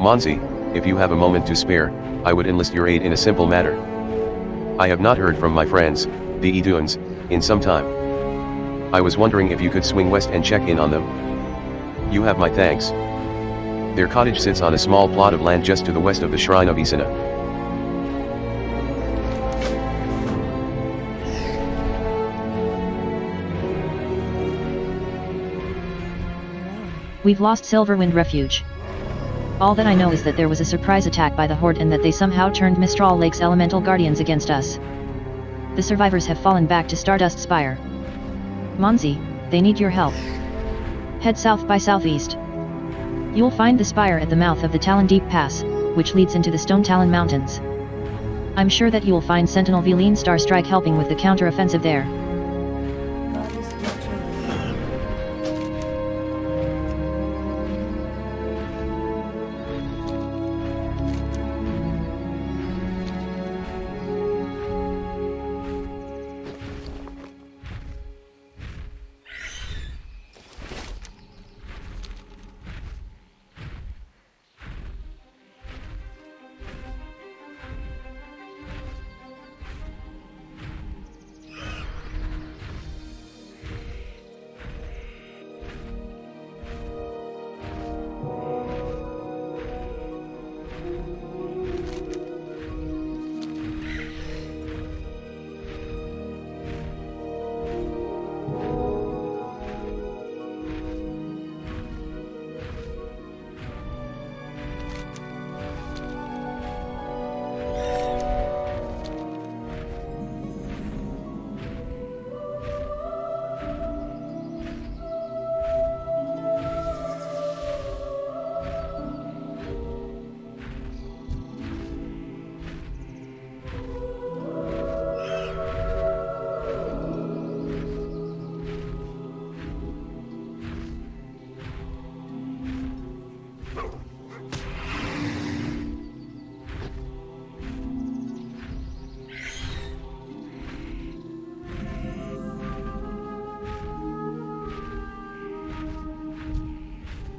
Monzi, if you have a moment to spare, I would enlist your aid in a simple matter. I have not heard from my friends, the Eduans, in some time. I was wondering if you could swing west and check in on them. You have my thanks. Their cottage sits on a small plot of land just to the west of the shrine of Isina. We've lost Silverwind Refuge. All that I know is that there was a surprise attack by the Horde and that they somehow turned Mistral Lake's elemental guardians against us. The survivors have fallen back to Stardust Spire. Monzi, they need your help. Head south by southeast. You'll find the spire at the mouth of the Talon Deep Pass, which leads into the Stone Talon Mountains. I'm sure that you will find Sentinel Veline Starstrike helping with the counter-offensive there.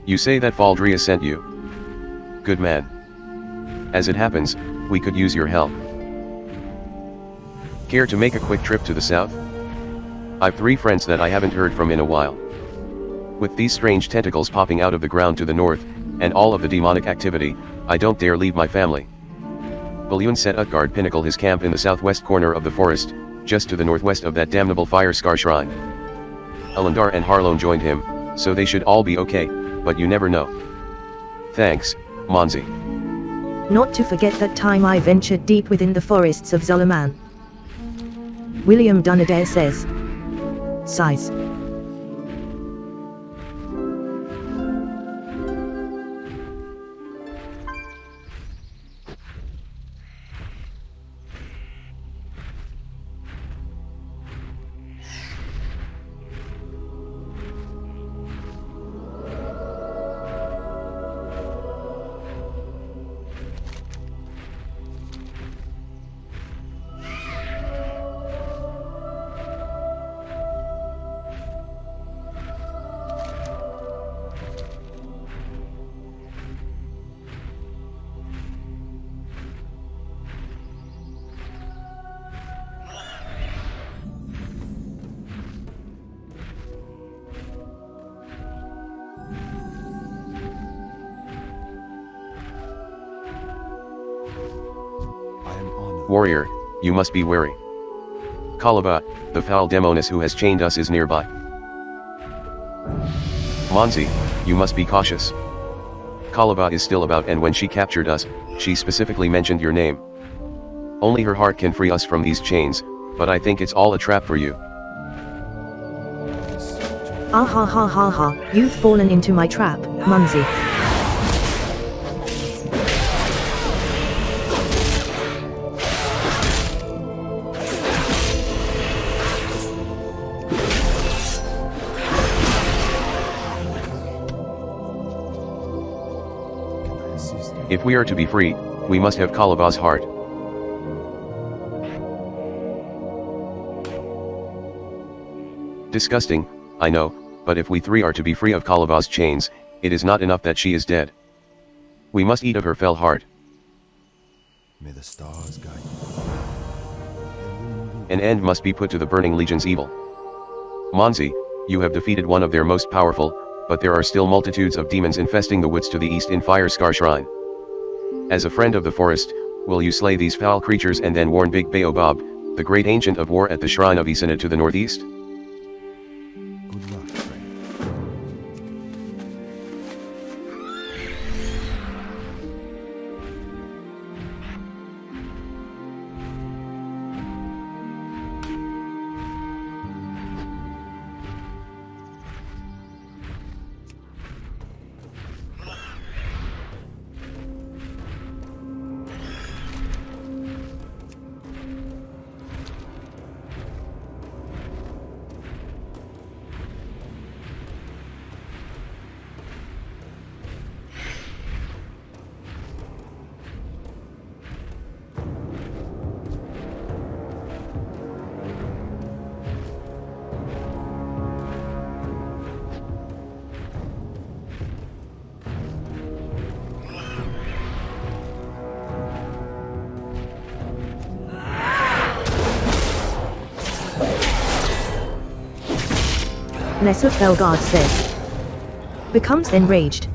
You say that Valdria sent you. Good man. As it happens, we could use your help. Care to make a quick trip to the south? I've 3 friends that I haven't heard from in a while. With these strange tentacles popping out of the ground to the north, and all of the demonic activity, I don't dare leave my family. Balloon set Utgard Pinnacle his camp in the southwest corner of the forest, just to the northwest of that damnable Fire Scar Shrine. Elandar and Harlone joined him, so they should all be okay, but you never know. Thanks, Monzi. Not to forget that time I ventured deep within the forests of Zolaman. William Dunnerdale says. Sighs. Warrior, you must be wary. Kalaba, the foul demoness who has chained us is nearby. Monzi, you must be cautious. Kalaba is still about, and when she captured us, she specifically mentioned your name. Only her heart can free us from these chains, but I think it's all a trap for you. Ah ha ha ha ha, you've fallen into my trap, Munzi. If we are to be free, we must have Kalaba's heart. Disgusting, I know, but if we 3 are to be free of Kalaba's chains, it is not enough that she is dead. We must eat of her fell heart. May the stars guide An end must be put to the Burning Legion's evil. Monzi, you have defeated one of their most powerful, but there are still multitudes of demons infesting the woods to the east in Fire Scar Shrine. As a friend of the forest, will you slay these foul creatures and then warn Big Baobab, the great ancient of war at the shrine of Isina to the northeast? Good luck, friend. Lesser Felgard says. Becomes enraged.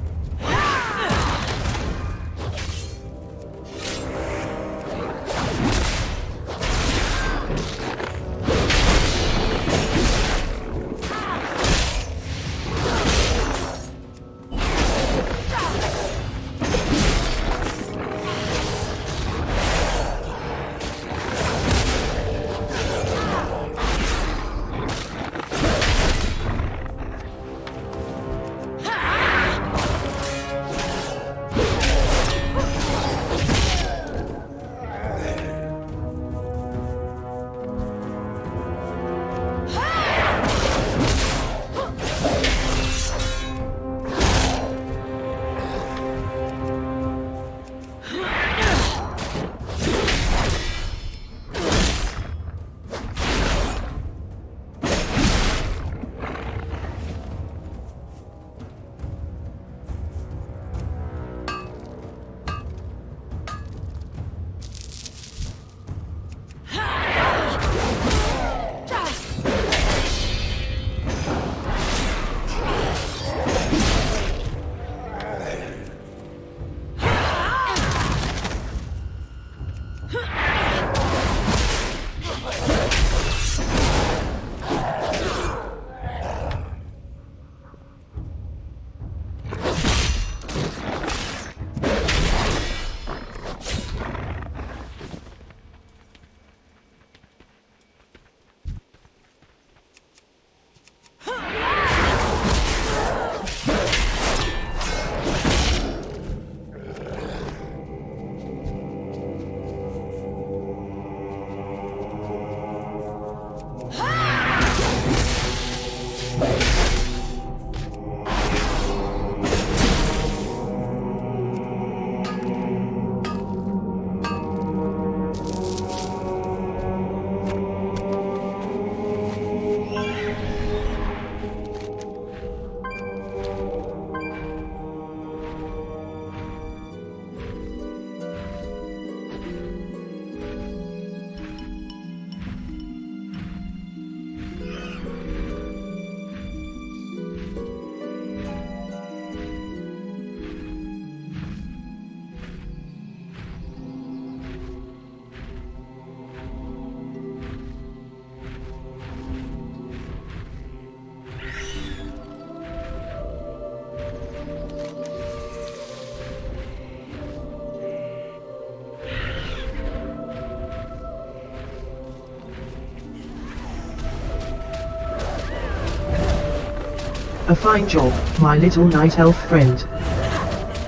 A fine job, my little night elf friend.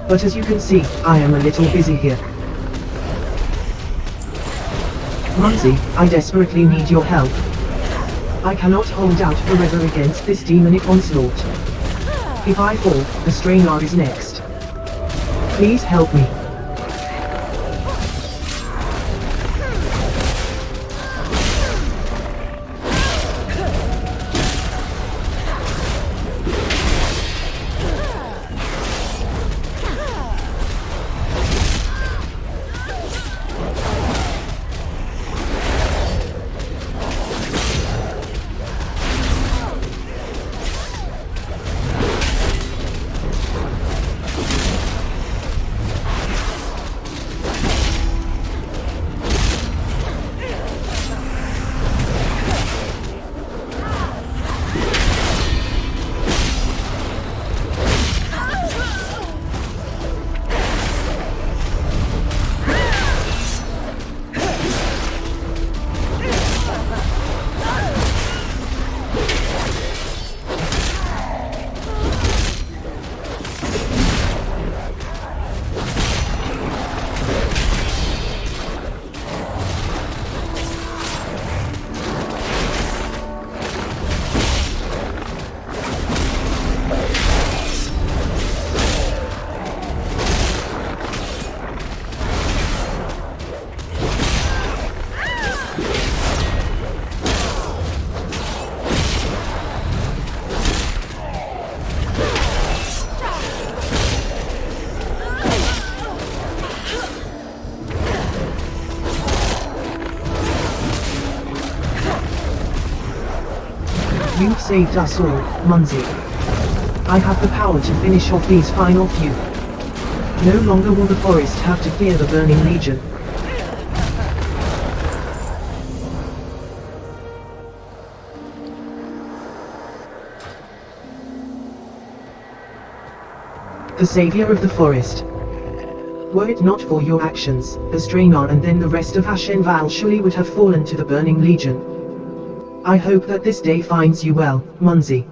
But as you can see, I am a little busy here. Munzi, I desperately need your help. I cannot hold out forever against this demonic onslaught. If I fall, the Strainar is next. Please help me. saved us all, Munzi. I have the power to finish off these final few. No longer will the forest have to fear the Burning Legion. The savior of the forest. Were it not for your actions, Astrainar and then the rest of Ashenval surely would have fallen to the Burning Legion. I hope that this day finds you well, Munzi.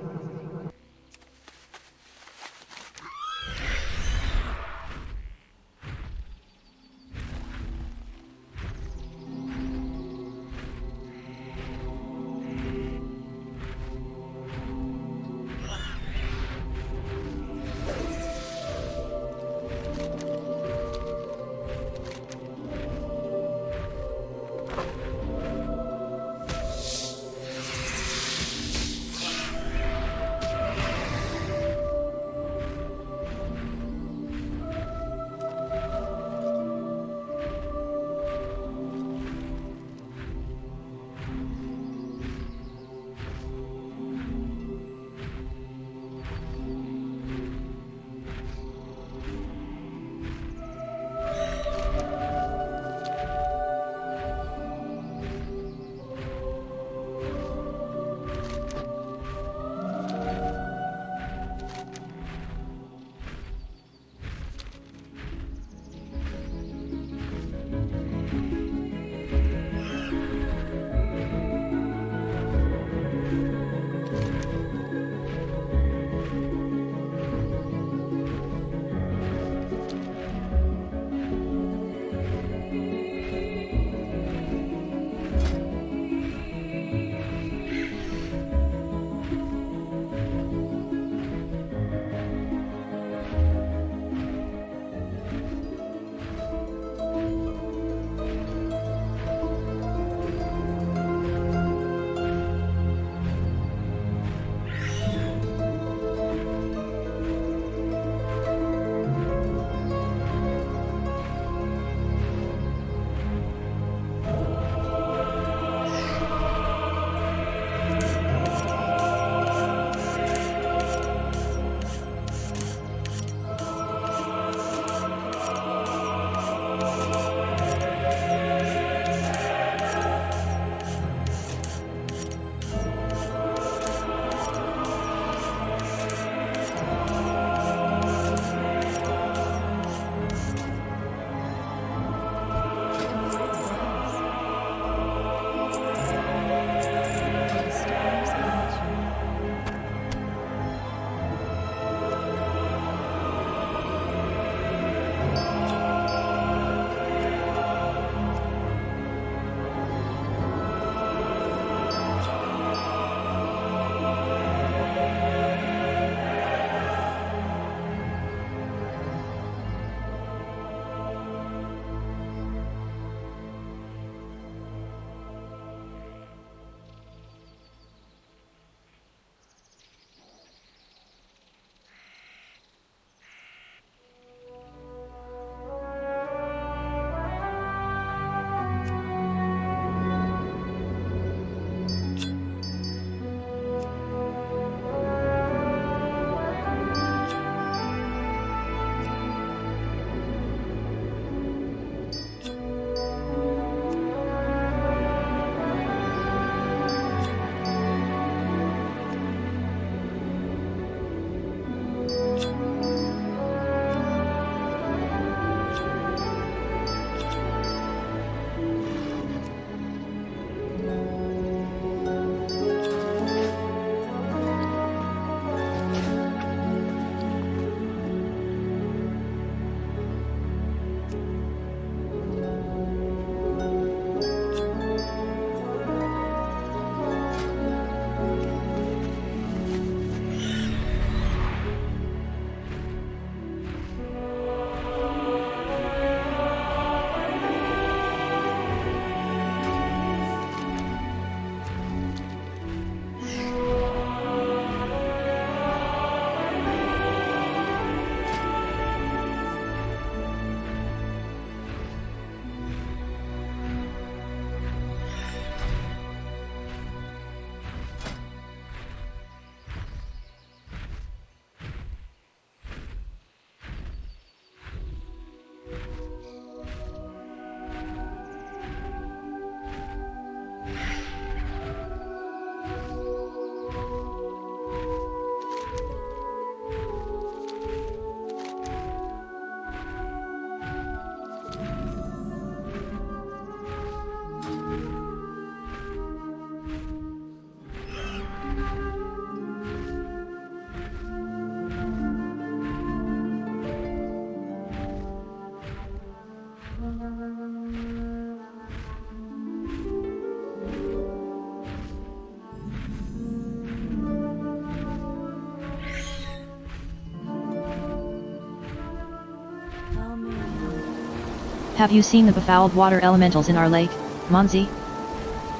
Have you seen the befouled water elementals in our lake, Monzi?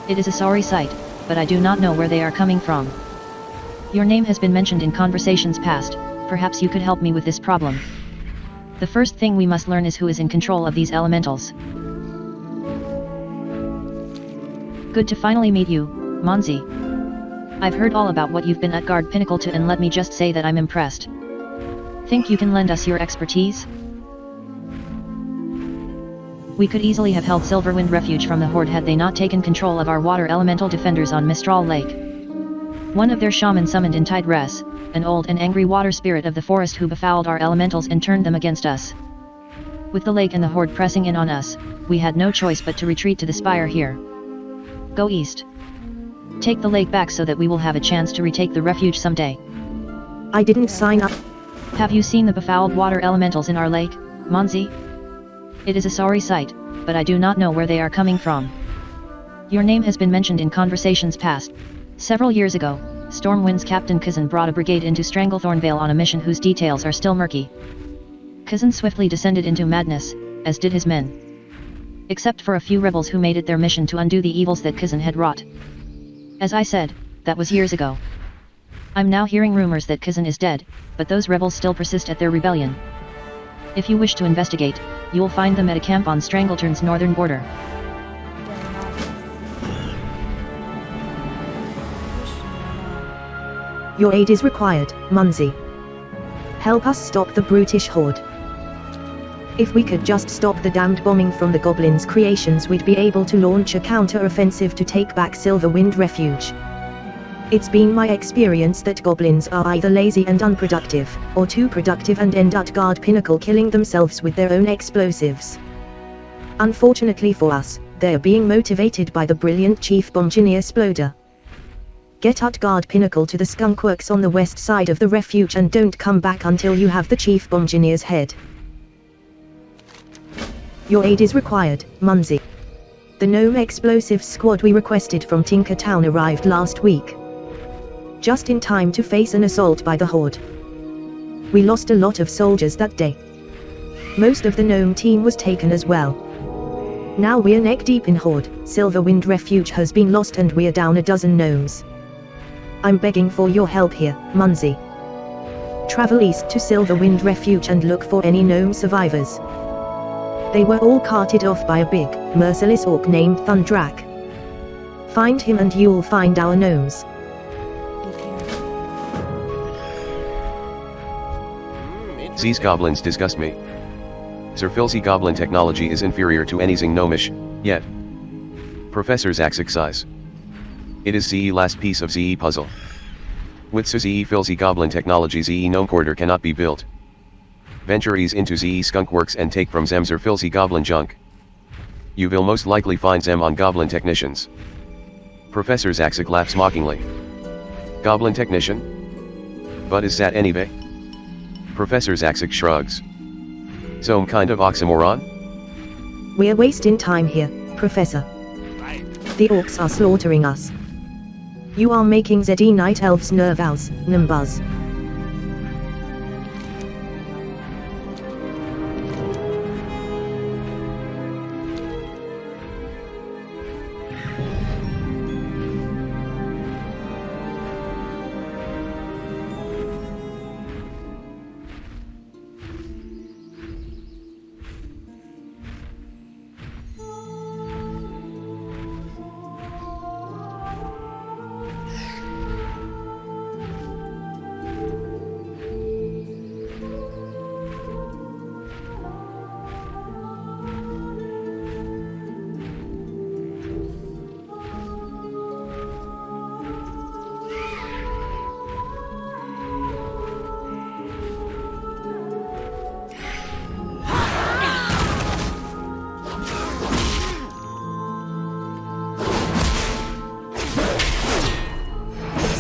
It is a sorry sight, but I do not know where they are coming from. Your name has been mentioned in conversations past, perhaps you could help me with this problem. The first thing we must learn is who is in control of these elementals. Good to finally meet you, Monzi. I've heard all about what you've been at Guard Pinnacle to, and let me just say that I'm impressed. Think you can lend us your expertise? We could easily have held Silverwind Refuge from the Horde had they not taken control of our water elemental defenders on Mistral Lake. One of their shamans summoned in Res, an old and angry water spirit of the forest who befouled our elementals and turned them against us. With the lake and the Horde pressing in on us, we had no choice but to retreat to the spire here. Go east. Take the lake back so that we will have a chance to retake the refuge someday. I didn't sign up. Have you seen the befouled water elementals in our lake, Monzi? It is a sorry sight, but I do not know where they are coming from. Your name has been mentioned in conversations past. Several years ago, Stormwind's Captain Kazan brought a brigade into Stranglethornvale on a mission whose details are still murky. Kazan swiftly descended into madness, as did his men. Except for a few rebels who made it their mission to undo the evils that Kazan had wrought. As I said, that was years ago. I'm now hearing rumors that Kazan is dead, but those rebels still persist at their rebellion. If you wish to investigate, you will find them at a camp on Strangleturn's northern border. Your aid is required, Munzi. Help us stop the brutish horde. If we could just stop the damned bombing from the goblins' creations, we'd be able to launch a counter-offensive to take back Silverwind Refuge. It's been my experience that goblins are either lazy and unproductive, or too productive and end at Guard Pinnacle killing themselves with their own explosives. Unfortunately for us, they're being motivated by the brilliant Chief Bomgineer Sploder. Get at Guard Pinnacle to the skunkworks on the west side of the refuge and don't come back until you have the Chief Bomgineer's head. Your aid is required, Munzi. The Gnome Explosives squad we requested from Tinker Town arrived last week. Just in time to face an assault by the Horde. We lost a lot of soldiers that day. Most of the Gnome team was taken as well. Now we're neck deep in Horde, Silverwind Refuge has been lost and we're down a dozen gnomes. I'm begging for your help here, Munzi. Travel east to Silverwind Refuge and look for any gnome survivors. They were all carted off by a big, merciless orc named Thundrak. Find him and you'll find our gnomes. These goblins disgust me. Sir Filzy goblin technology is inferior to anything gnomish, yet. Professor Zaxic sighs. It is the last piece of the puzzle. With the Filzy goblin technology the gnome quarter cannot be built. Venture ease into the skunkworks and take from them Sir Filzy goblin junk. You will most likely find them on goblin technicians. Professor Zaxic laughs mockingly. Goblin technician? But is that anyway? Professor Zaxic shrugs. Some kind of oxymoron? We're wasting time here, Professor. The orcs are slaughtering us. You are making the night elves nervous, Numbuzz.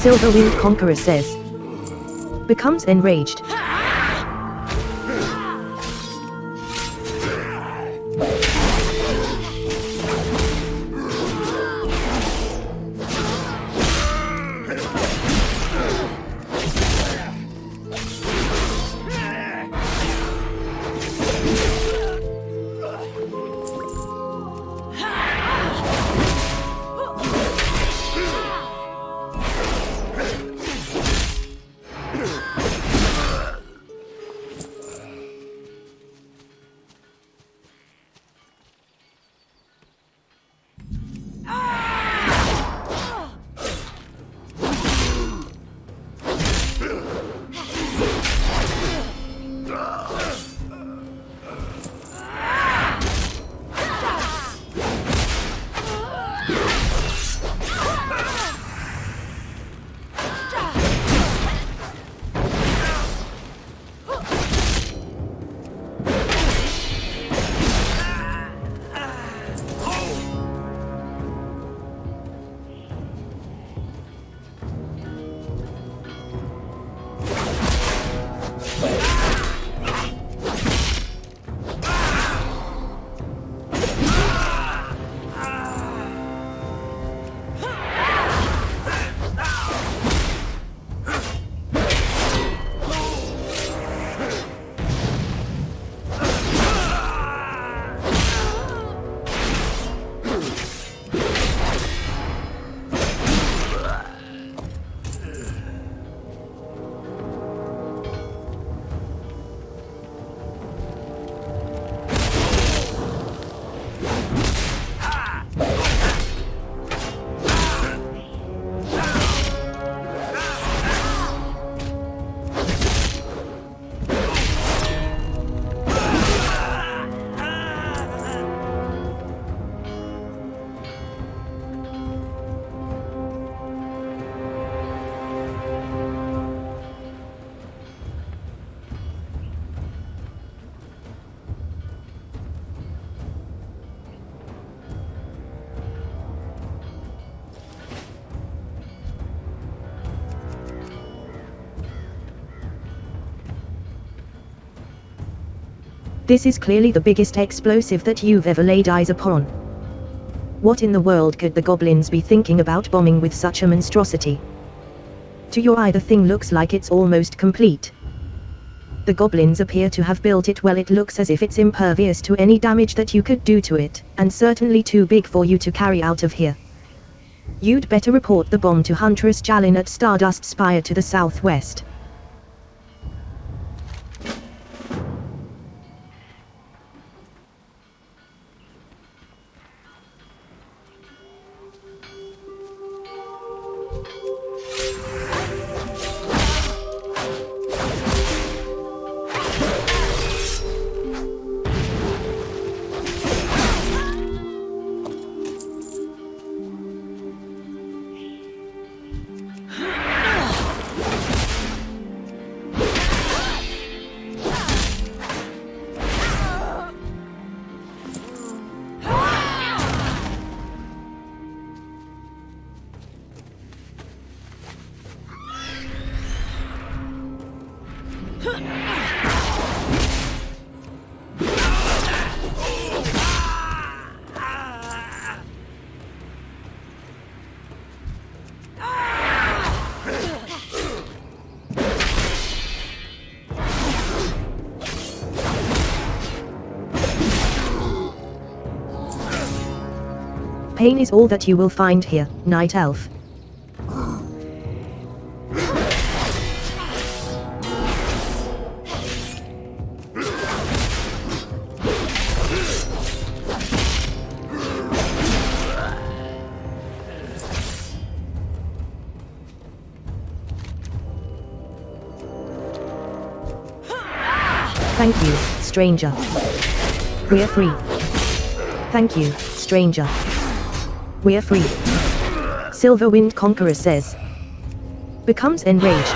Silverwind Conqueror says. Becomes enraged. This is clearly the biggest explosive that you've ever laid eyes upon. What in the world could the goblins be thinking about bombing with such a monstrosity? To your eye the thing looks like it's almost complete. The goblins appear to have built it well. It looks as if it's impervious to any damage that you could do to it, and certainly too big for you to carry out of here. You'd better report the bomb to Huntress Jalin at Stardust Spire to the southwest. Pain is all that you will find here, Night Elf. Thank you, stranger. We're free. Thank you, stranger. We're free. Silverwind Conqueror says. Becomes enraged.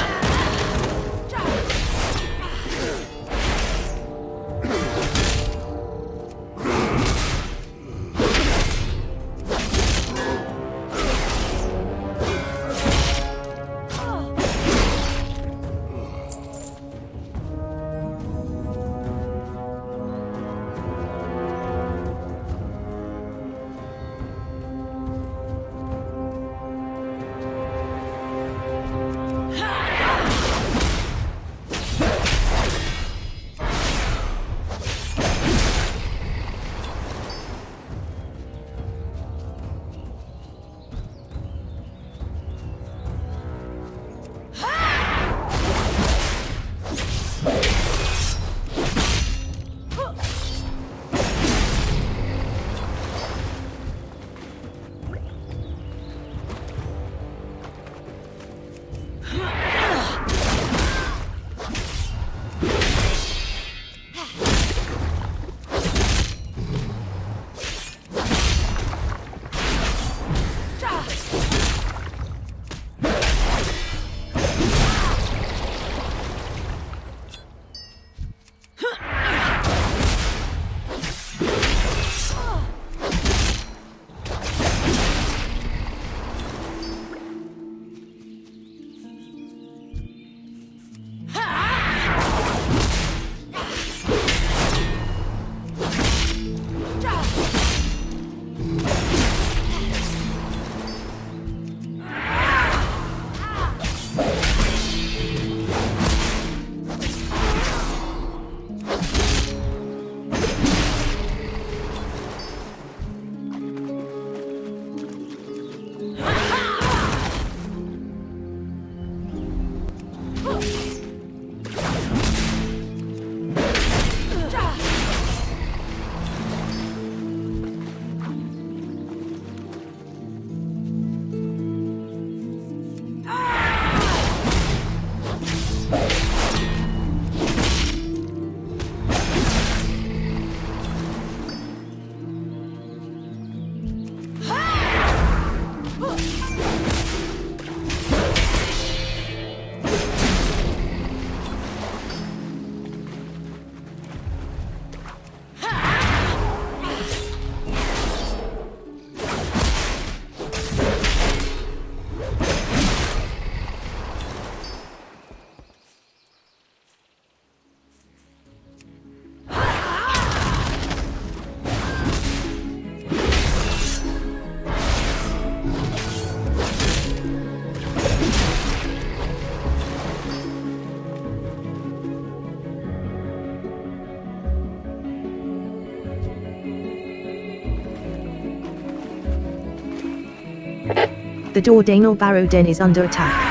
The Dordainal Barrow Den is under attack.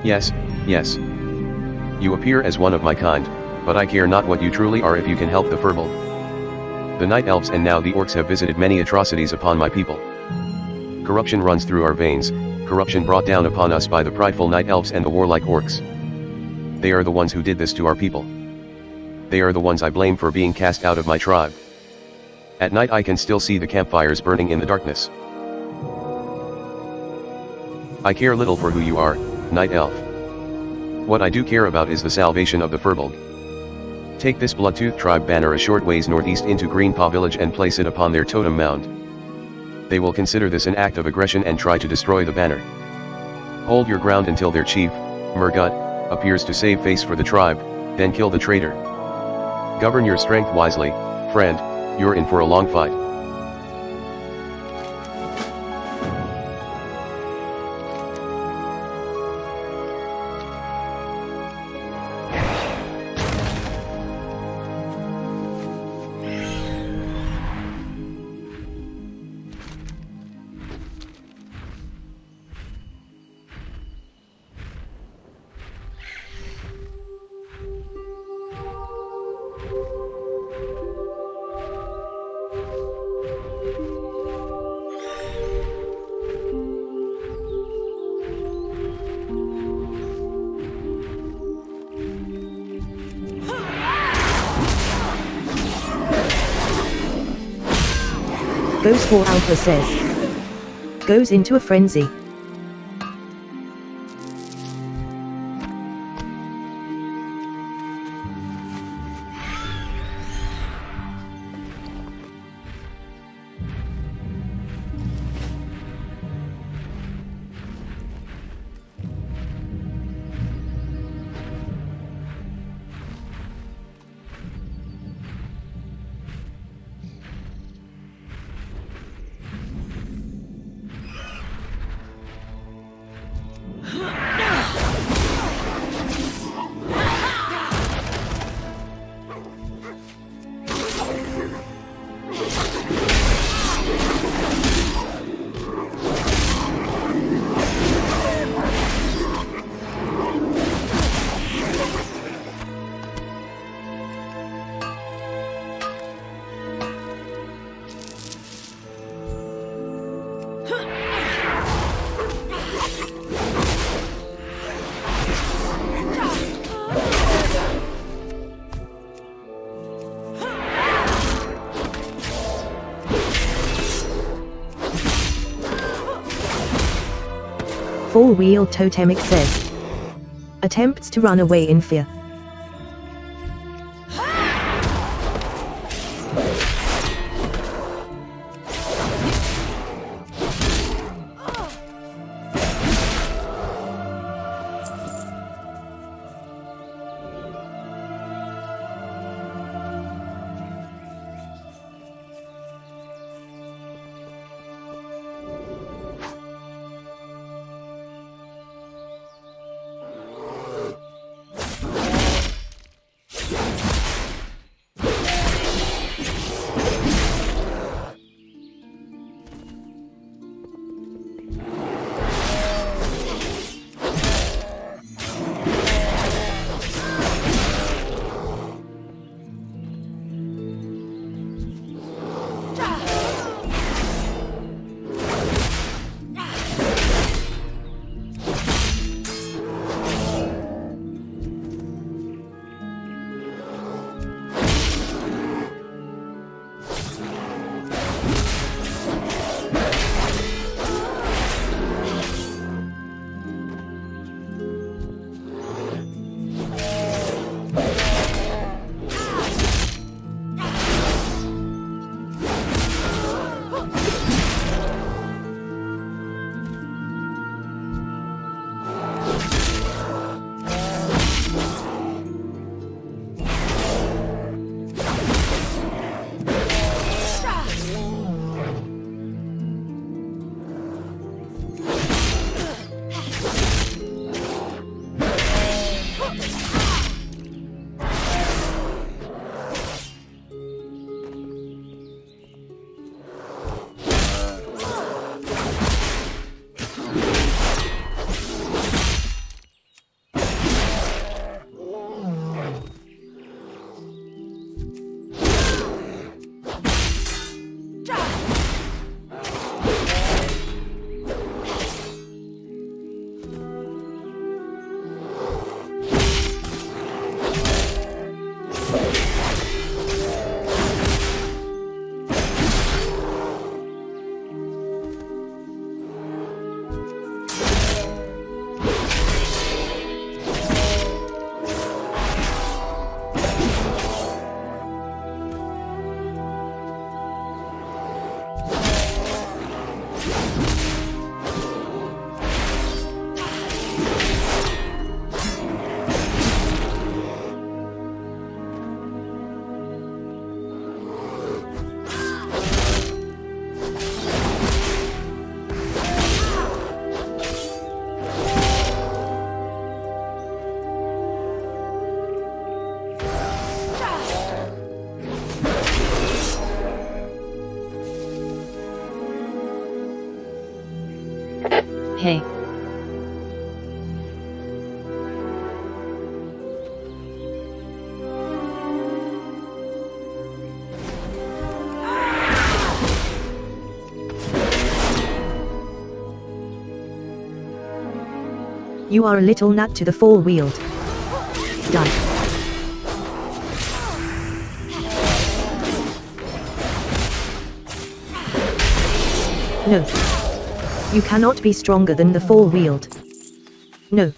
Yes, yes. You appear as one of my kind, but I care not what you truly are if you can help the Firbolg. The Night Elves and now the Orcs have visited many atrocities upon my people. Corruption runs through our veins, corruption brought down upon us by the prideful Night Elves and the warlike Orcs. They are the ones who did this to our people. They are the ones I blame for being cast out of my tribe. At night I can still see the campfires burning in the darkness. I care little for who you are, Night Elf. What I do care about is the salvation of the Firbolg. Take this Bloodtooth tribe banner a short ways northeast into Greenpaw village and place it upon their totem mound. They will consider this an act of aggression and try to destroy the banner. Hold your ground until their chief, Murgut, appears to save face for the tribe, then kill the traitor. Govern your strength wisely, friend, you're in for a long fight. Goes for Alpha says. Goes into a frenzy. Four-wheeled totemic says. Attempts to run away in fear. Hey. You are a little nut to the fall wield. Die. No. You cannot be stronger than the fall wield. No.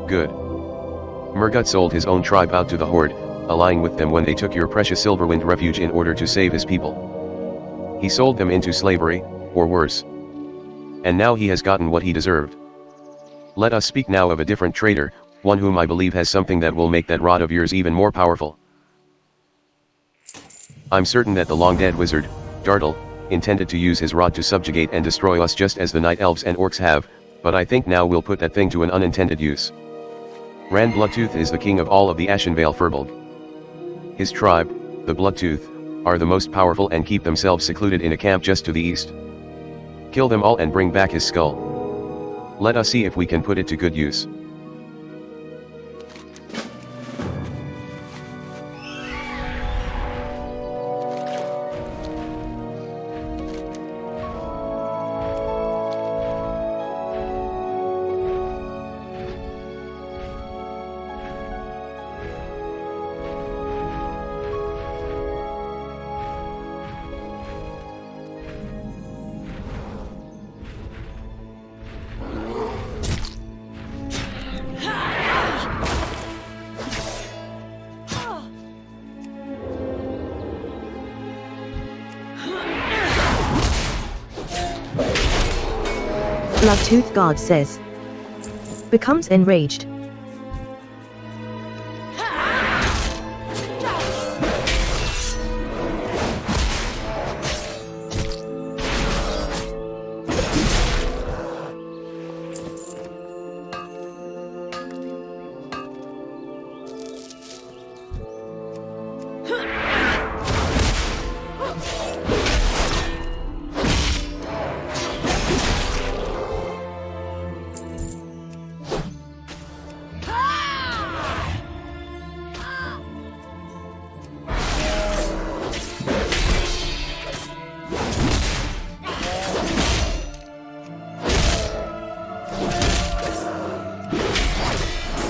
Good. Murgut sold his own tribe out to the Horde, allying with them when they took your precious Silverwind refuge in order to save his people. He sold them into slavery, or worse. And now he has gotten what he deserved. Let us speak now of a different traitor, one whom I believe has something that will make that rod of yours even more powerful. I'm certain that the long-dead wizard, Dartle, intended to use his rod to subjugate and destroy us just as the night elves and orcs have, but I think now we'll put that thing to an unintended use. Rand Bloodtooth is the king of all of the Ashenvale Furbolg. His tribe, the Bloodtooth, are the most powerful and keep themselves secluded in a camp just to the east. Kill them all and bring back his skull. Let us see if we can put it to good use. Bloodtooth guard says. Becomes enraged.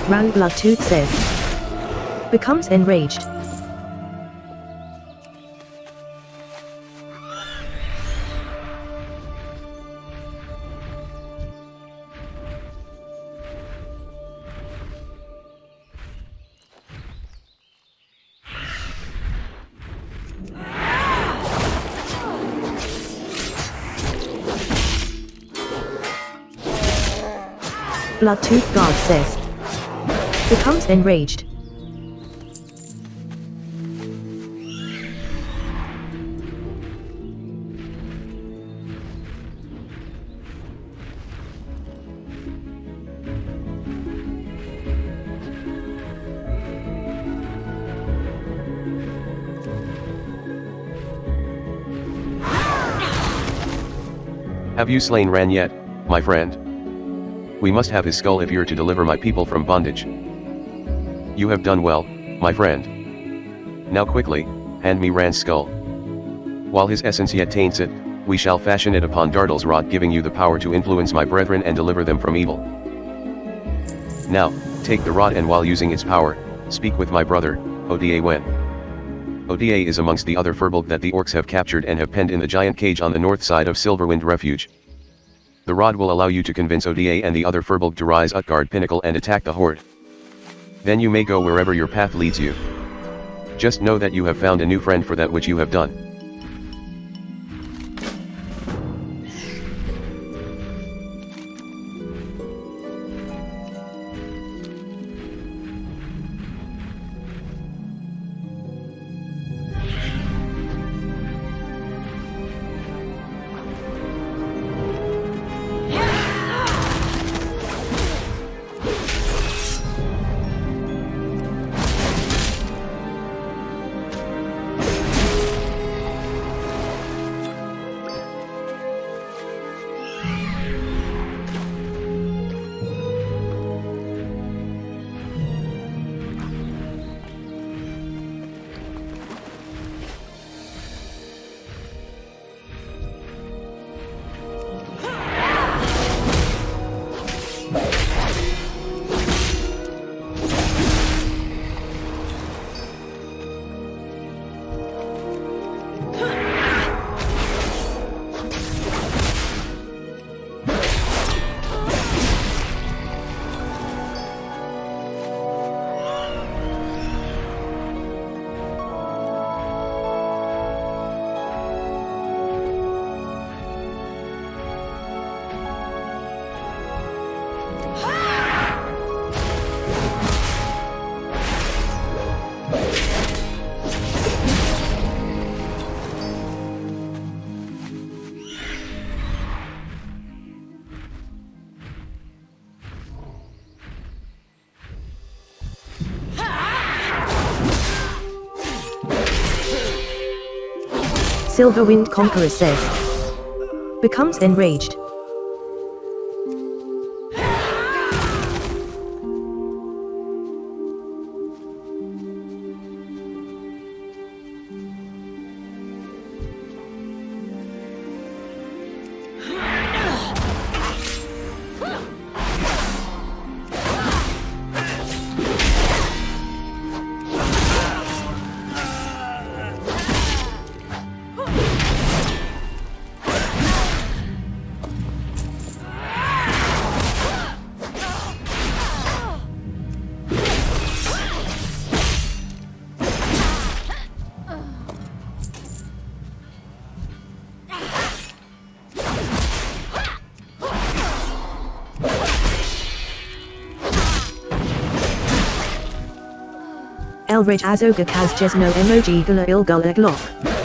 Round Bloodtooth says. Becomes enraged. Bloodtooth God says. Becomes enraged. Have you slain Ran yet, my friend? We must have his skull if you're to deliver my people from bondage. You have done well, my friend. Now quickly, hand me Ran's skull. While his essence yet taints it, we shall fashion it upon Dartle's rod, giving you the power to influence my brethren and deliver them from evil. Now, take the rod and while using its power, speak with my brother, Oda Wen. Oda is amongst the other Furbolg that the orcs have captured and have penned in the giant cage on the north side of Silverwind Refuge. The rod will allow you to convince Oda and the other Furbolg to rise Utgard Pinnacle and attack the horde. Then you may go wherever your path leads you. Just know that you have found a new friend for that which you have done. Silverwind Conqueror says. Becomes enraged. Elrich Azoga Kaz Jesno Emoji Gula Ilgula Glock.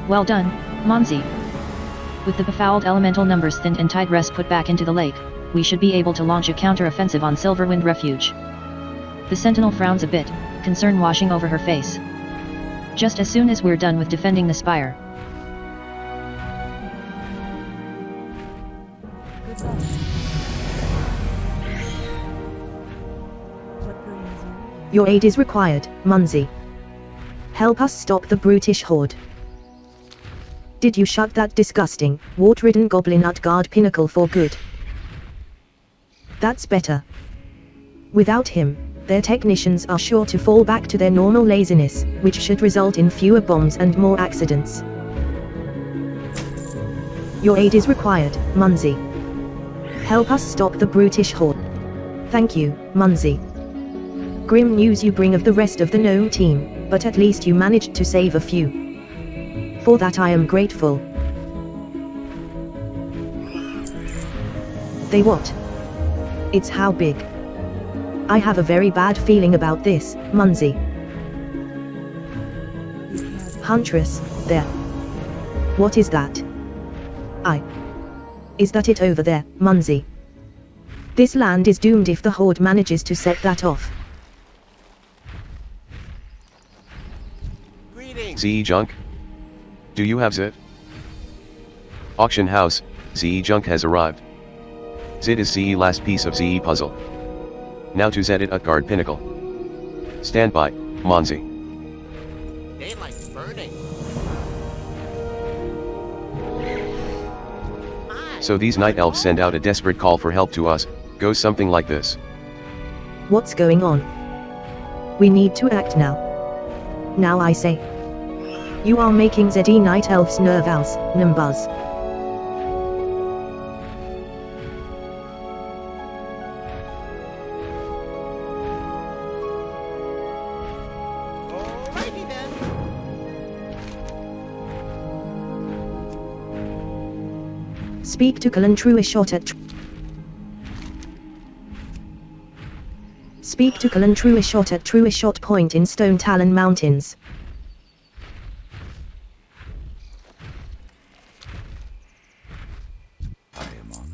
Well done, Monzi. With the befouled elemental numbers thinned and Tigress put back into the lake, we should be able to launch a counter-offensive on Silverwind Refuge. The sentinel frowns a bit, concern washing over her face. Just as soon as we're done with defending the spire. Good luck. What brings you? Your aid is required, Munzi. Help us stop the brutish horde. Did you shut that disgusting, wart-ridden goblin Utgard pinnacle for good? That's better. Without him, their technicians are sure to fall back to their normal laziness, which should result in fewer bombs and more accidents. Your aid is required, Munzi. Help us stop the brutish horde. Thank you, Munzi. Grim news you bring of the rest of the gnome team, but at least you managed to save a few. For that I am grateful. They what? It's how big? I have a very bad feeling about this, Munzi. Huntress, there. What is that? Is that it over there, Munzi? This land is doomed if the horde manages to set that off. ZE Junk? Do you have Zit? Auction house, ZE Junk has arrived. Zit is CE last piece of ZE puzzle. Now to Zed it Utgard pinnacle. Stand by, Monzi. Daylight's burning. So these night elves send out a desperate call for help to us, goes something like this. What's going on? We need to act now. Now I say. You are making ZE night elves nervous, Nimbuzz. Alrighty then. Speak to Kalan True a shot at Speak to Kalan True a shot at True a shot point in Stone Talon Mountains. I am honored.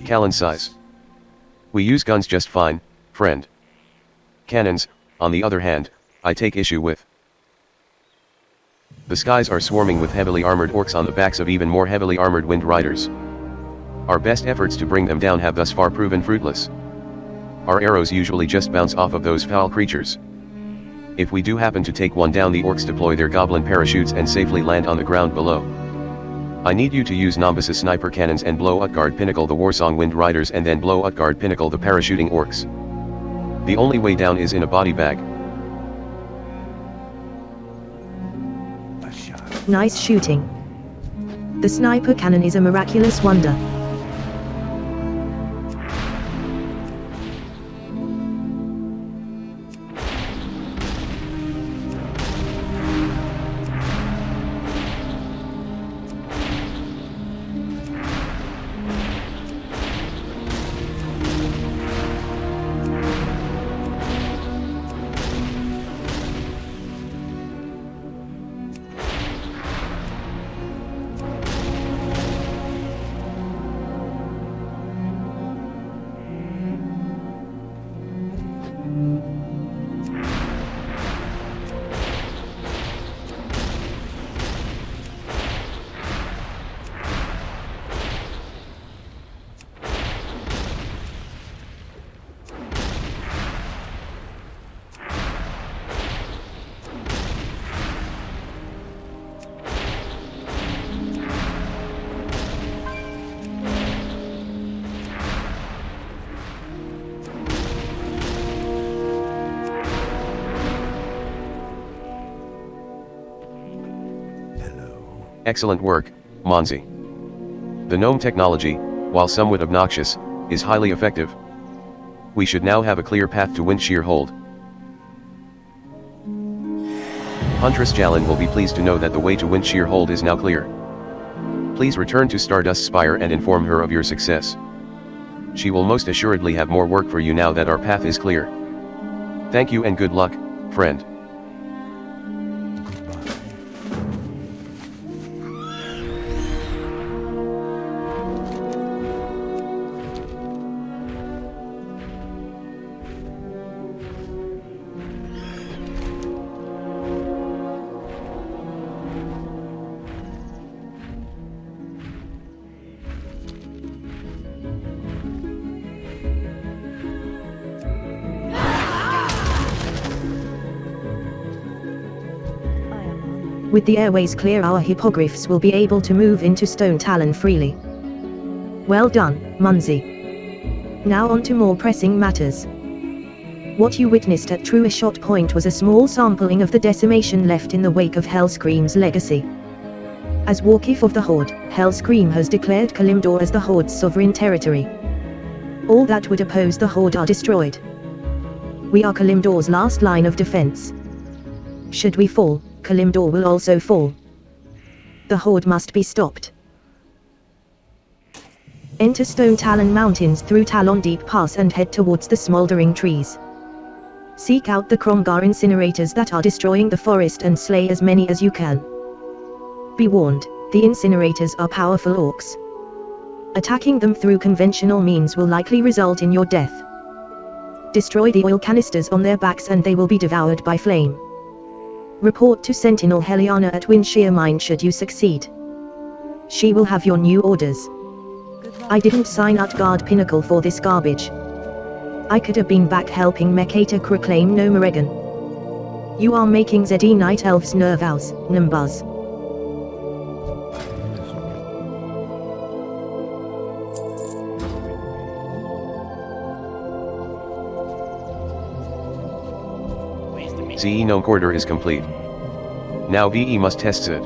Cannon size. We use guns just fine, friend. Cannons, on the other hand, I take issue with. The skies are swarming with heavily armored orcs on the backs of even more heavily armored wind riders. Our best efforts to bring them down have thus far proven fruitless. Our arrows usually just bounce off of those foul creatures. If we do happen to take one down, the orcs deploy their goblin parachutes and safely land on the ground below. I need you to use Nombus's sniper cannons and blow Utgard Pinnacle the Warsong Wind Riders and then blow Utgard Pinnacle the parachuting orcs. The only way down is in a body bag. A shot. Nice shooting. The sniper cannon is a miraculous wonder. Excellent work, Monzi. The gnome technology, while somewhat obnoxious, is highly effective. We should now have a clear path to Windshear Hold. Huntress Jalin will be pleased to know that the way to Windshear Hold is now clear. Please return to Stardust Spire and inform her of your success. She will most assuredly have more work for you now that our path is clear. Thank you and good luck, friend. With the airways clear, our hippogriffs will be able to move into Stone Talon freely. Well done, Munzi. Now on to more pressing matters. What you witnessed at True Shot Point was a small sampling of the decimation left in the wake of Hellscream's legacy. As Warchief of the Horde, Hellscream has declared Kalimdor as the Horde's sovereign territory. All that would oppose the Horde are destroyed. We are Kalimdor's last line of defense. Should we fall, Kalimdor will also fall. The Horde must be stopped. Enter Stone Talon Mountains through Talon Deep Pass and head towards the smoldering trees. Seek out the Kromgar incinerators that are destroying the forest and slay as many as you can. Be warned, the incinerators are powerful orcs. Attacking them through conventional means will likely result in your death. Destroy the oil canisters on their backs and they will be devoured by flame. Report to Sentinel Heliana at Windshear Mine should you succeed. She will have your new orders. I didn't sign Utgard Pinnacle for this garbage. I could have been back helping Mekata reclaim Nomeregan. You are making Zeddy Night Elves nervous, Numbuzz. CE Gnome Corridor is complete. Now VE must test it.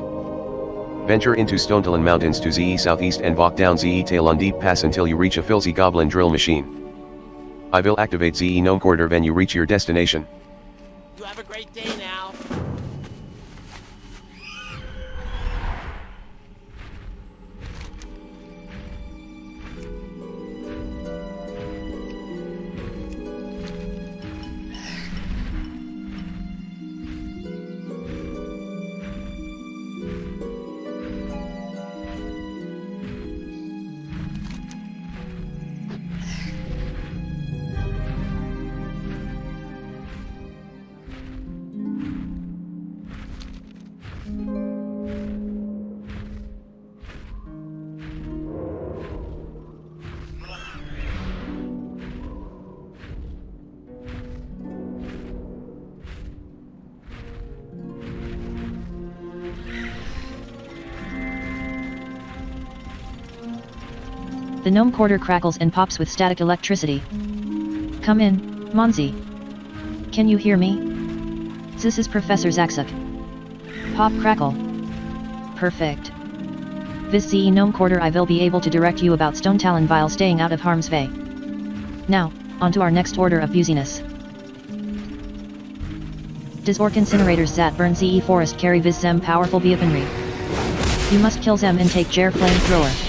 Venture into Stonetalon Mountains to ZE Southeast and walk down ZE Talon Deep Pass until you reach a filthy goblin drill machine. I will activate ZE Gnome Corridor when you reach your destination. You have a great day now. The gnome quarter crackles and pops with static electricity. Come in, Monzi. Can you hear me? This is Professor Zaxuk. Pop crackle. Perfect. This CE gnome quarter I will be able to direct you about Stone Talon while staying out of harm's way. Now, on to our next order of business. Does orc incinerators that burn CE forest carry vis them powerful weaponry? You must kill them and take Jer flamethrower.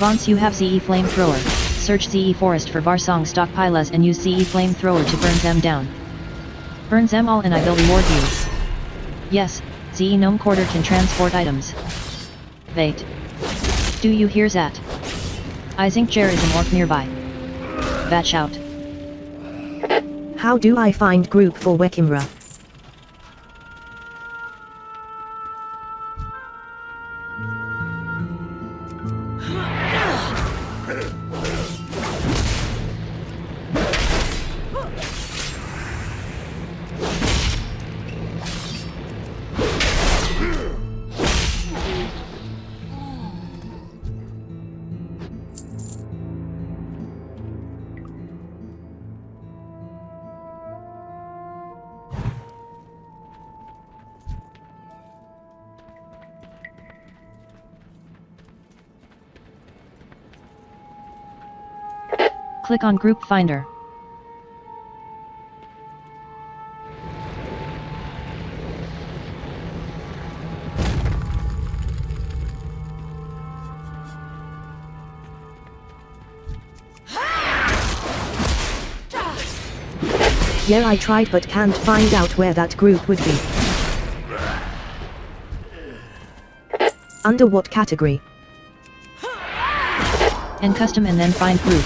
Once you have CE flamethrower, search CE forest for Varsong stockpiles and use CE flamethrower to burn them down. Burn them all and I will reward you. Yes, CE gnome quarter can transport items. Wait. Do you hear that? I think Jer is an orc nearby. Batch out. How do I find group for Wekimra? Click on Group Finder. Yeah, I tried but can't find out where that group would be. Under what category? And custom and then find group.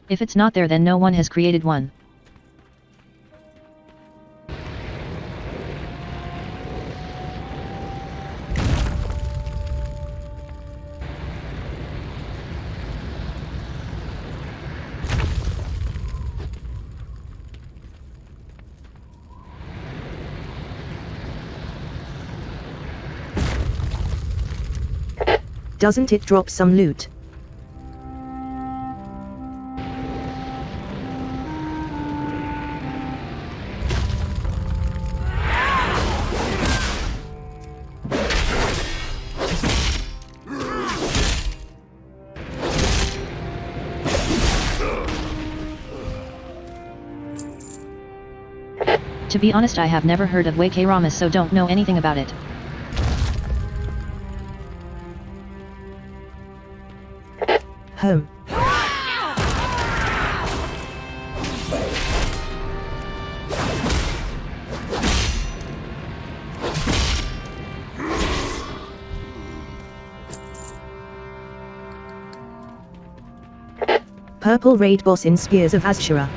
If it's not there, then no one has created one. Doesn't it drop some loot? To be honest, I have never heard of Wake Ramas, so don't know anything about it. Home. Purple raid boss in Spears of Azshara.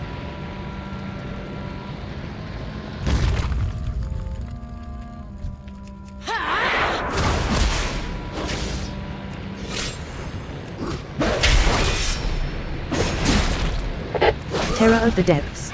Terror of the Depths.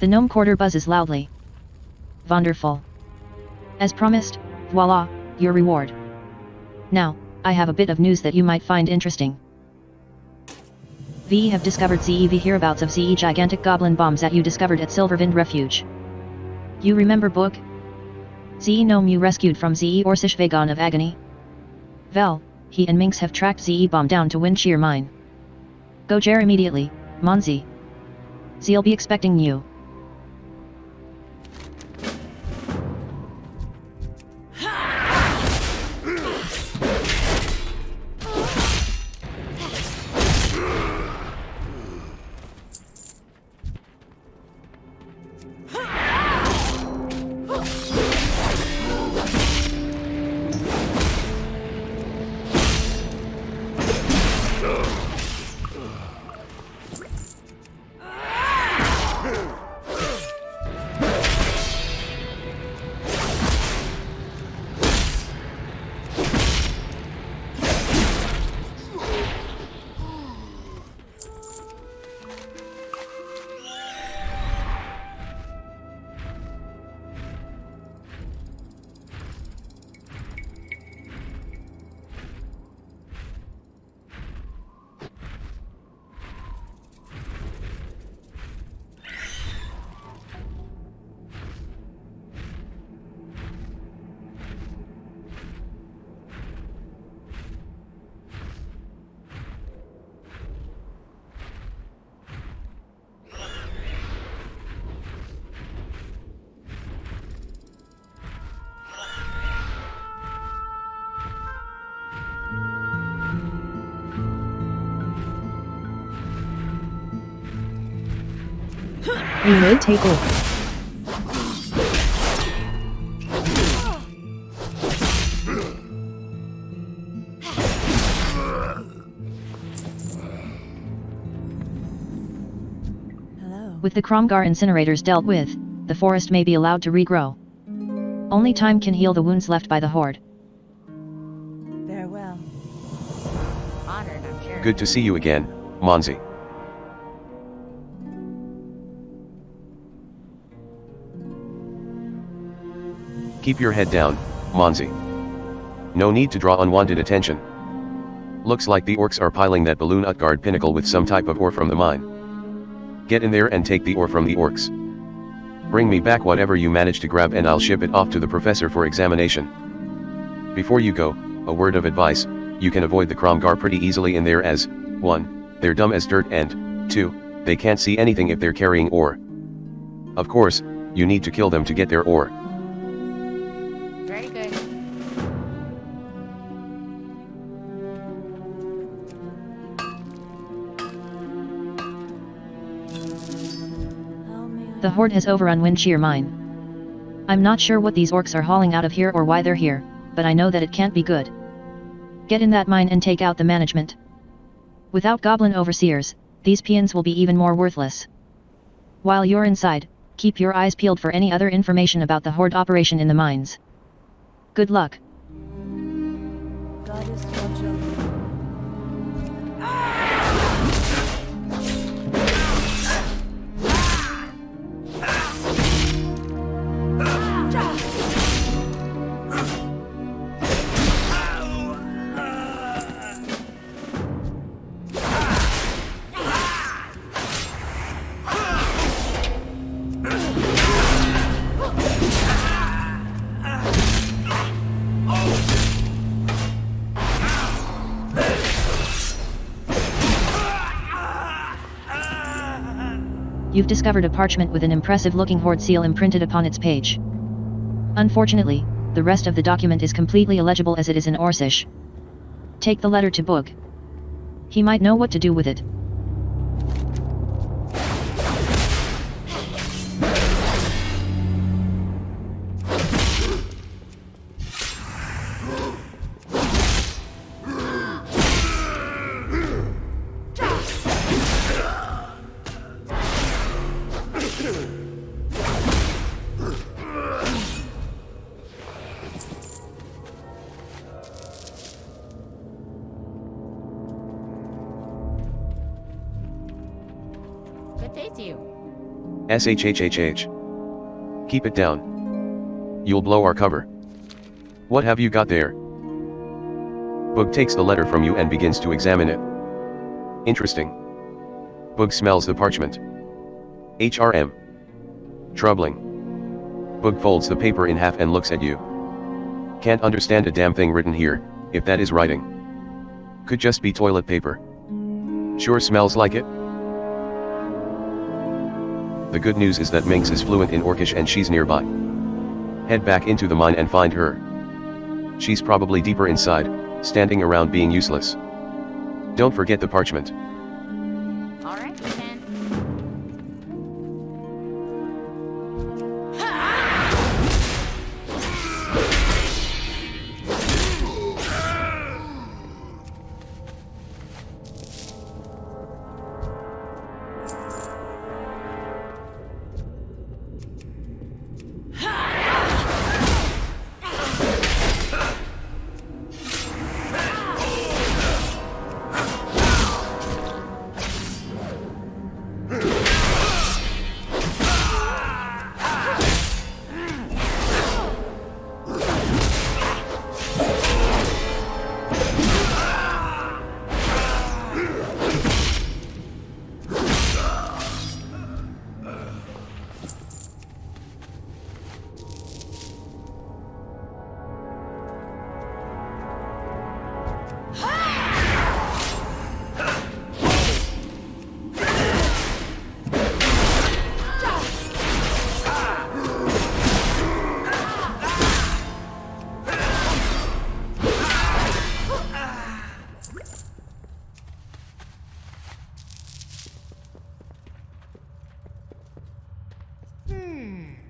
gnome quarter buzzes loudly. Wonderful. As promised, voila, your reward. Now, I have a bit of news that you might find interesting. We have discovered the hereabouts of the gigantic goblin bombs that you discovered at Silverwind Refuge. You remember Book? The gnome you rescued from the Orsish Vagon of Agony? Well, he and Minx have tracked the bomb down to Windshear Mine. Go there immediately, Monzi. They'll be expecting you. We may take off. Hello. With the Kromgar incinerators dealt with, the forest may be allowed to regrow. Only time can heal the wounds left by the Horde. Farewell. Honored, I'm sure. Good to see you again, Monzi. Keep your head down, Monzi. No need to draw unwanted attention. Looks like the orcs are piling that balloon Utgard pinnacle with some type of ore from the mine. Get in there and take the ore from the orcs. Bring me back whatever you manage to grab and I'll ship it off to the professor for examination. Before you go, a word of advice, you can avoid the Kromgar pretty easily in there as, 1, they're dumb as dirt and, 2, they can't see anything if they're carrying ore. Of course, you need to kill them to get their ore. Very good. How may I- The Horde has overrun Windshear Mine. I'm not sure what these orcs are hauling out of here or why they're here, but I know that it can't be good. Get in that mine and take out the management. Without goblin overseers, these peons will be even more worthless. While you're inside, keep your eyes peeled for any other information about the Horde operation in the mines. Good luck. Goddess watch over you. You've discovered a parchment with an impressive-looking Horde seal imprinted upon its page. Unfortunately, the rest of the document is completely illegible as it is in Orsish. Take the letter to Boog. He might know what to do with it. SHHHH. Keep it down. You'll blow our cover. What have you got there? Boog takes the letter from you and begins to examine it. Interesting. Boog smells the parchment. HRM. Troubling. Boog folds the paper in half and looks at you. Can't understand a damn thing written here, if that is writing. Could just be toilet paper. Sure smells like it. The good news is that Minx is fluent in Orcish and she's nearby. Head back into the mine and find her. She's probably deeper inside, standing around being useless. Don't forget the parchment. Alright, then.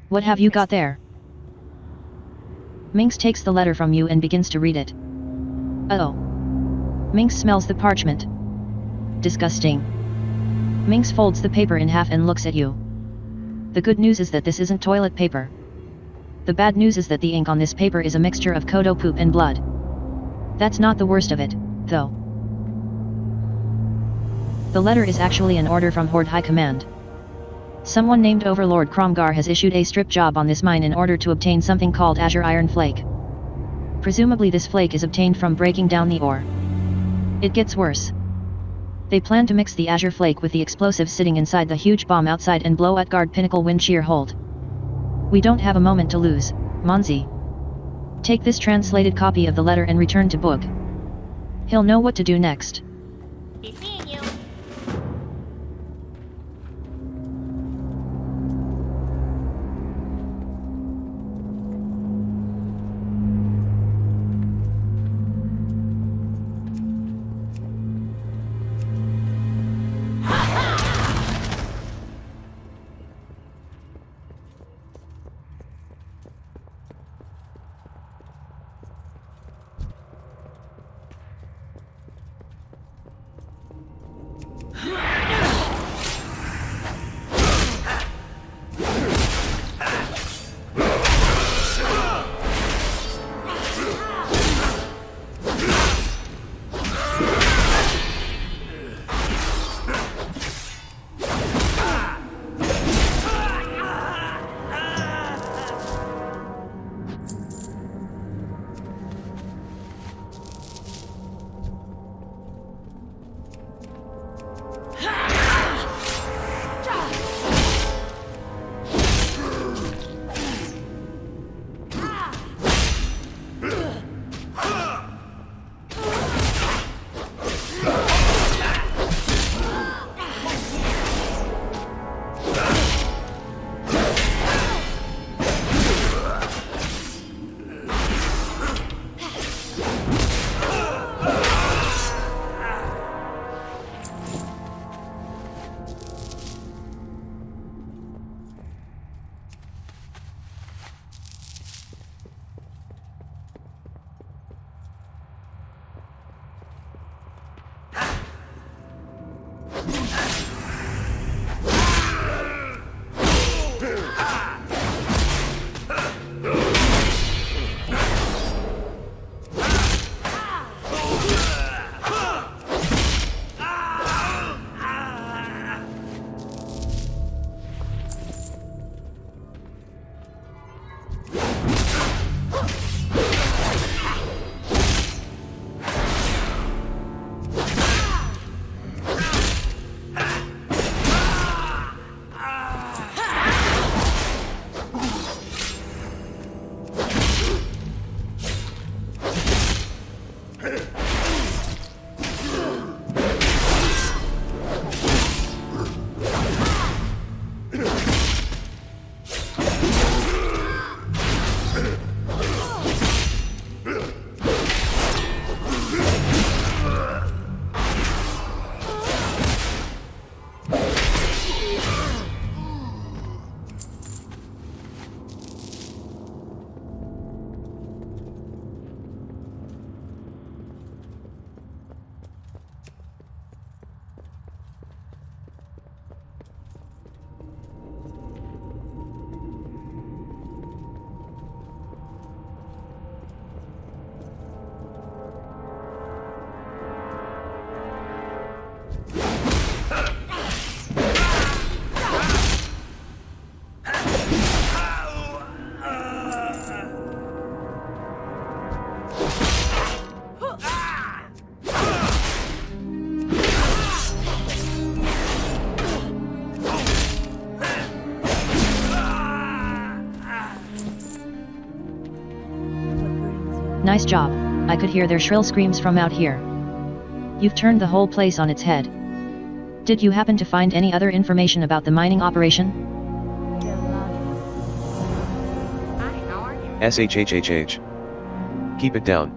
What have you got there? Minx takes the letter from you and begins to read it. Oh. Minx smells the parchment. Disgusting. Minx folds the paper in half and looks at you. The good news is that this isn't toilet paper. The bad news is that the ink on this paper is a mixture of Kodo poop and blood. That's not the worst of it, though. The letter is actually an order from Horde High Command. Someone named Overlord Kromgar has issued a strip job on this mine in order to obtain something called Azure Iron Flake. Presumably this flake is obtained from breaking down the ore. It gets worse. They plan to mix the Azure Flake with the explosives sitting inside the huge bomb outside and blow at Guard Pinnacle Wind Shear Hold. We don't have a moment to lose, Monzi. Take this translated copy of the letter and return to Boog. He'll know what to do next. Be seeing you. Nice job, I could hear their shrill screams from out here. You've turned the whole place on its head. Did you happen to find any other information about the mining operation? Hi, how are you? SHHHH. Keep it down.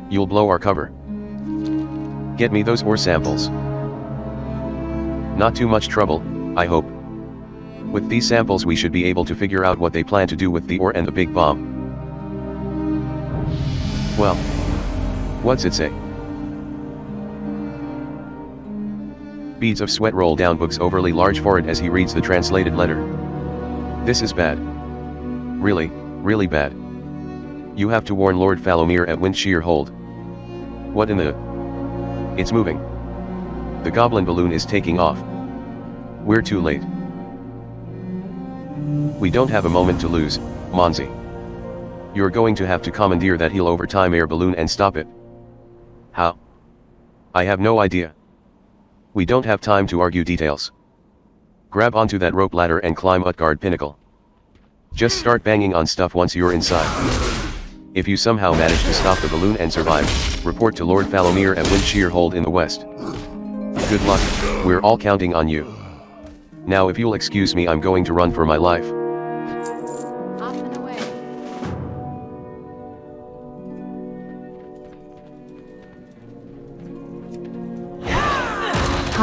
You'll blow our cover. Get me those ore samples. Not too much trouble, I hope. With these samples we should be able to figure out what they plan to do with the ore and the big bomb. Well, what's it say? Beads of sweat roll down Book's overly large forehead as he reads the translated letter. This is bad. Really, really bad. You have to warn Lord Falomir at Windshear Hold. What in the... It's moving. The goblin balloon is taking off. We're too late. We don't have a moment to lose, Monzi. You're going to have to commandeer that heel over time air balloon and stop it. How? I have no idea. We don't have time to argue details. Grab onto that rope ladder and climb Utgard Pinnacle. Just start banging on stuff once you're inside. If you somehow manage to stop the balloon and survive, report to Lord Falomir at Windshear Hold in the west. Good luck, we're all counting on you. Now if you'll excuse me, I'm going to run for my life. Off and away.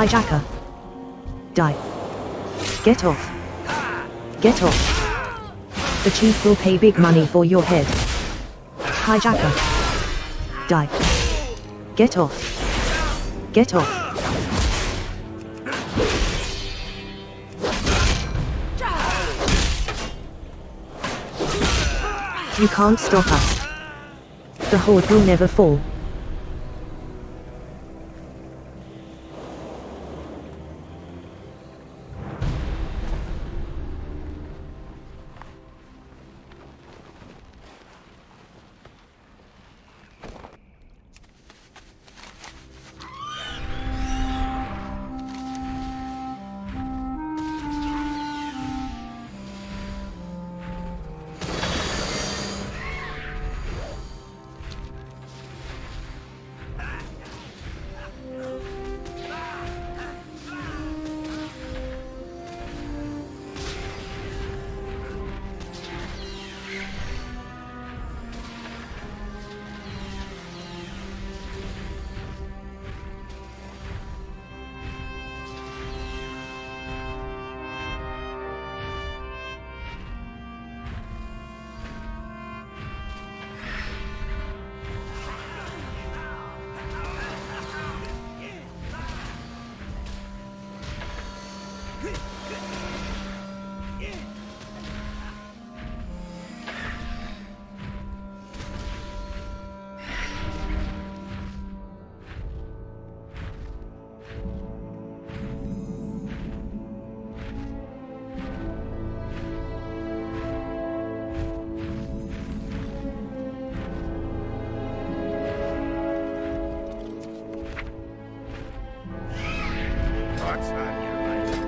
Hijacker. Die. Get off. Get off. The chief will pay big money for your head. Hijacker. Die. Get off. Get off. You can't stop us. The Horde will never fall.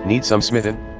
Need some smithing?